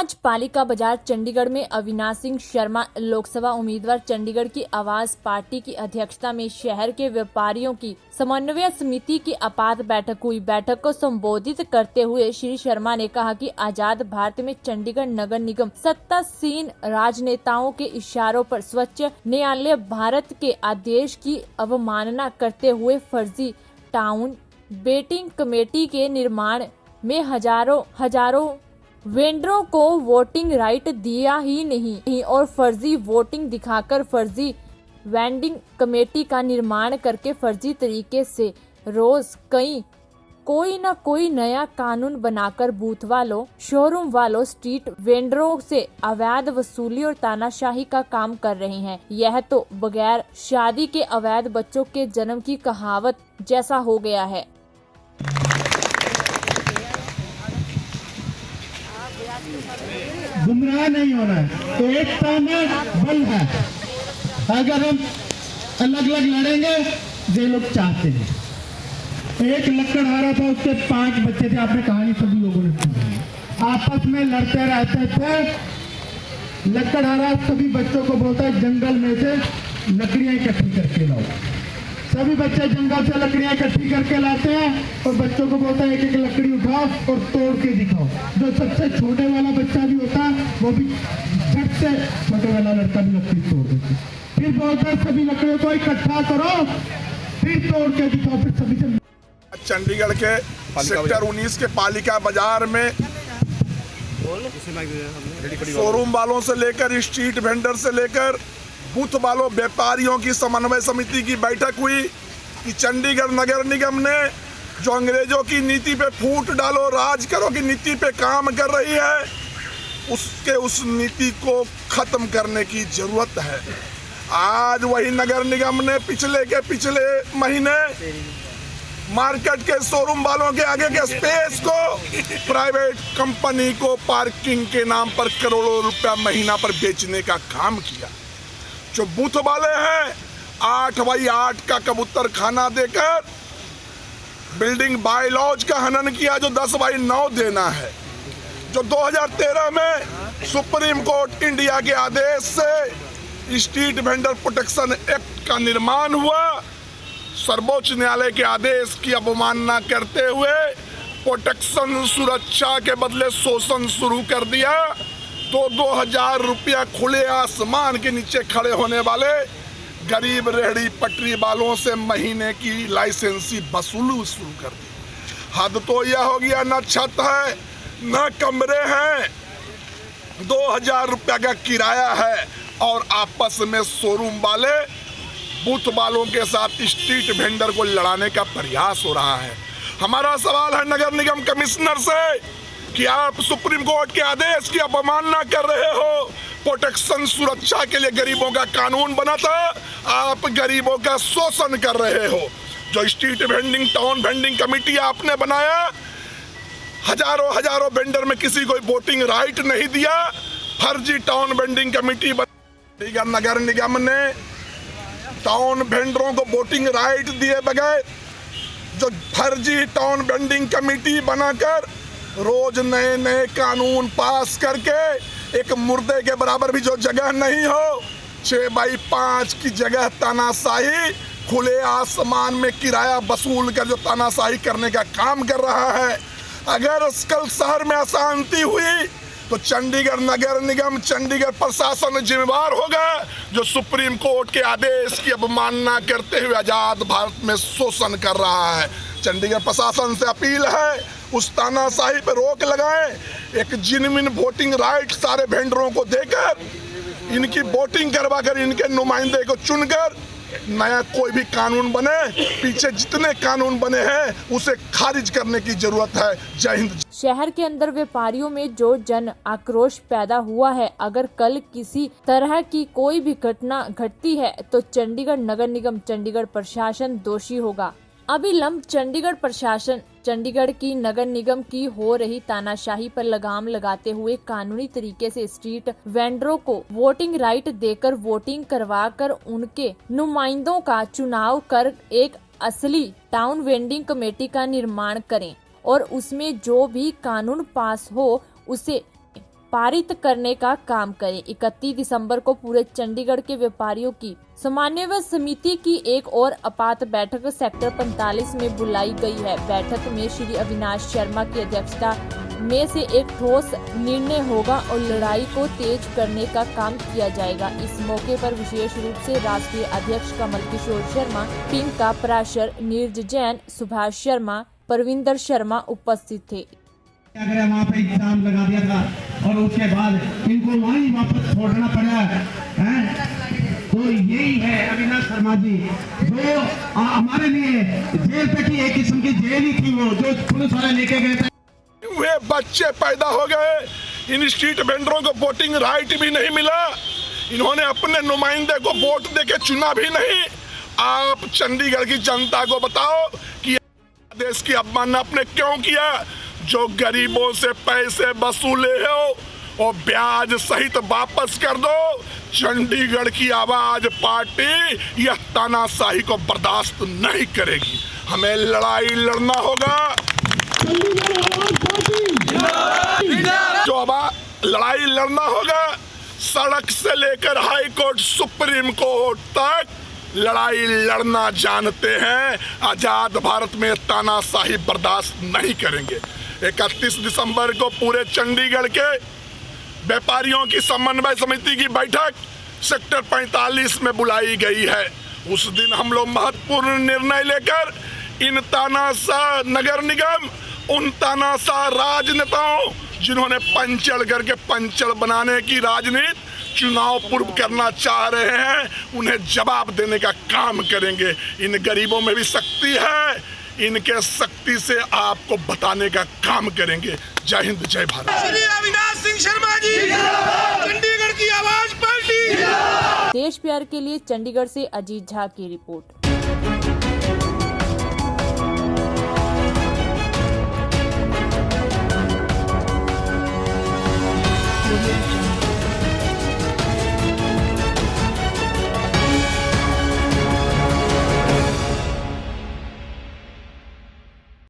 आज पालिका बाजार चंडीगढ़ में अविनाश सिंह शर्मा लोकसभा उम्मीदवार चंडीगढ़ की आवाज पार्टी की अध्यक्षता में शहर के व्यापारियों की समन्वय समिति की आपात बैठक हुई। बैठक को संबोधित करते हुए श्री शर्मा ने कहा कि आजाद भारत में चंडीगढ़ नगर निगम सत्तासीन राजनेताओं के इशारों पर स्वच्छ न्यायालय भारत के आदेश की अवमानना करते हुए फर्जी टाउन बेटिंग कमेटी के निर्माण में हजारों वेंडरों को वोटिंग राइट दिया ही नहीं और फर्जी वोटिंग दिखाकर फर्जी वेंडिंग कमेटी का निर्माण करके फर्जी तरीके से रोज कोई न कोई नया कानून बनाकर बूथ वालों, शोरूम वालों, स्ट्रीट वेंडरों से अवैध वसूली और तानाशाही का काम कर रहे हैं। यह तो बगैर शादी के अवैध बच्चों के जन्म की कहावत जैसा हो गया है। गुमराह नहीं होना है, एकता में बल है। अगर हम अलग अलग लड़ेंगे जो लोग चाहते हैं। एक लकड़हारा था, उसके 5 बच्चे थे, आपने कहानी सभी लोगों ने सुनी। आपस में लड़ते रहते थे। लकड़हारा सभी बच्चों को बोलता है जंगल में से लकड़ियां इकट्ठी करके लाओ। सभी बच्चे जंगल से लकड़ियां इकट्ठी करके लाते हैं और बच्चों को बोलता है एक एक लकड़ी उठाओ और तोड़ के दिखाओ। जो सबसे छोटे वाला बच्चा भी होता है वो भी झट से छोटे वाला लड़का भी लकड़ी तोड़ देता है। फिर बोलता है सभी लकड़ियों को इकट्ठा करो, फिर तोड़ के दिखाओ। फिर सभी से चंडीगढ़ के सेक्टर 19 के पालिका बाजार में शोरूम वालों से लेकर स्ट्रीट वेंडर से लेकर बूथ वालों व्यापारियों की समन्वय समिति की बैठक हुई कि चंडीगढ़ नगर निगम ने जो अंग्रेजों की नीति पे फूट डालो राज करो की नीति पे काम कर रही है, उस नीति को खत्म करने की जरूरत है। आज वही नगर निगम ने पिछले महीने मार्केट के शोरूम वालों के आगे के स्पेस को प्राइवेट कंपनी को पार्किंग के नाम पर करोड़ों रुपया महीना पर बेचने का काम किया। जो बूथ वाले हैं 8x8 का कबूतर खाना देकर बिल्डिंग बायलॉज का हनन किया जो 10x9 देना है। जो 2013 में सुप्रीम कोर्ट इंडिया के आदेश से स्ट्रीट वेंडर प्रोटेक्शन एक्ट का निर्माण हुआ, सर्वोच्च न्यायालय के आदेश की अवमानना करते हुए प्रोटेक्शन सुरक्षा के बदले शोषण शुरू कर दिया। 2,000 रुपया खुले आसमान के नीचे खड़े होने वाले गरीब रेहड़ी पटरी वालों से महीने की लाइसेंसी वसूली शुरू कर दी। हद तो यह हो गया, न छत है न कमरे हैं, 2,000 रुपया का किराया है और आपस में शोरूम वाले बूथ वालों के साथ स्ट्रीट वेंडर को लड़ाने का प्रयास हो रहा है। हमारा सवाल है नगर निगम कमिश्नर से कि आप सुप्रीम कोर्ट के आदेश की अवमानना कर रहे हो। प्रोटेक्शन सुरक्षा के लिए गरीबों का कानून बना था, आप गरीबों का शोषण कर रहे हो। जो street vending town vending committee आपने बनाया, हजारों वेंडर में किसी को वोटिंग राइट नहीं दिया, फर्जी टाउन वेंडिंग कमेटी बना। नगर निगम ने टाउन वेंडरों को वोटिंग राइट दिए बगैर जो फर्जी टाउन वेंडिंग कमेटी बनाकर रोज नए कानून पास करके एक मुर्दे के बराबर भी जो जगह नहीं हो, 6x5 की जगह तानाशाही खुले आसमान में किराया वसूल कर जो तानाशाही करने का काम कर रहा है। अगर कल शहर में अशांति हुई तो चंडीगढ़ नगर निगम, चंडीगढ़ प्रशासन जिम्मेवार होगा जो सुप्रीम कोर्ट के आदेश की अवमानना करते हुए आजाद भारत में शोषण कर रहा है। चंडीगढ़ प्रशासन से अपील है उस तानाशाही पर रोक लगाएं। एक जेन्युइन वोटिंग राइट सारे वेंडरों को देकर इनकी वोटिंग करवाकर इनके नुमाइंदे को चुनकर नया कोई भी कानून बने। पीछे जितने कानून बने हैं उसे खारिज करने की जरूरत है। जय हिंद। शहर के अंदर व्यापारियों में जो जन आक्रोश पैदा हुआ है, अगर कल किसी तरह की कोई भी घटना घटती है तो चंडीगढ़ नगर निगम, चंडीगढ़ प्रशासन दोषी होगा। अविलंब चंडीगढ़ प्रशासन चंडीगढ़ की नगर निगम की हो रही तानाशाही पर लगाम लगाते हुए कानूनी तरीके से स्ट्रीट वेंडरों को वोटिंग राइट देकर वोटिंग करवाकर उनके नुमाइंदों का चुनाव कर एक असली टाउन वेंडिंग कमेटी का निर्माण करें और उसमें जो भी कानून पास हो उसे पारित करने का काम करें। 31 दिसंबर को पूरे चंडीगढ़ के व्यापारियों की समन्वय समिति की एक और आपात बैठक सेक्टर 45 में बुलाई गई है। बैठक में श्री अविनाश शर्मा की अध्यक्षता में से एक ठोस निर्णय होगा और लड़ाई को तेज करने का काम किया जाएगा। इस मौके पर विशेष रूप से राष्ट्रीय अध्यक्ष कमल किशोर शर्मा, टीम का पराशर, नीरज जैन, सुभाष शर्मा, परविंदर शर्मा उपस्थित थे। क्या करें, वहाँ पे एग्जाम लगा दिया था और उसके बाद इनको वहीं वापस छोड़ना पड़ा है। तो यही है अविनाश शर्मा जी, जो हमारे लिए जेल तक ही एक किस्म की जेल ही थी, वो जो पुलिस वाले लेके गए थे। वे बच्चे पैदा हो गए, इन स्ट्रीट वेंडरों को वोटिंग राइट भी नहीं मिला, इन्होंने अपने नुमाइंदे को वोट देके चुना भी नहीं। आप चंडीगढ़ की जनता को बताओ कि देश की अवमानना आपने क्यों किया। जो गरीबों से पैसे वसूले हो और ब्याज सहित वापस कर दो। चंडीगढ़ की आवाज पार्टी यह तानाशाही को बर्दाश्त नहीं करेगी। हमें लड़ाई लड़ना होगा। जो अब लड़ाई लड़ना होगा, सड़क से लेकर हाई कोर्ट, सुप्रीम कोर्ट तक लड़ाई लड़ना जानते हैं। आजाद भारत में तानाशाही बर्दाश्त नहीं करेंगे। 31 दिसंबर को पूरे चंडीगढ़ के व्यापारियों की समन्वय समिति की बैठक सेक्टर 45 में बुलाई गई है। उस दिन हम लोग महत्वपूर्ण निर्णय लेकर इन तानाशाह नगर निगम, उन तानाशाह राजनेताओं जिन्होंने पंचड़ करके पंचड़ बनाने की राजनीति चुनाव पूर्व करना चाह रहे हैं, उन्हें जवाब देने का काम करेंगे। इन गरीबों में भी शक्ति है, इनके शक्ति से आपको बताने का काम करेंगे। जय हिंद, जय भारत। श्री अविनाश सिंह शर्मा जी, चंडीगढ़ की आवाज पार्टी। देश प्यार के लिए चंडीगढ़ से अजीत झा की रिपोर्ट।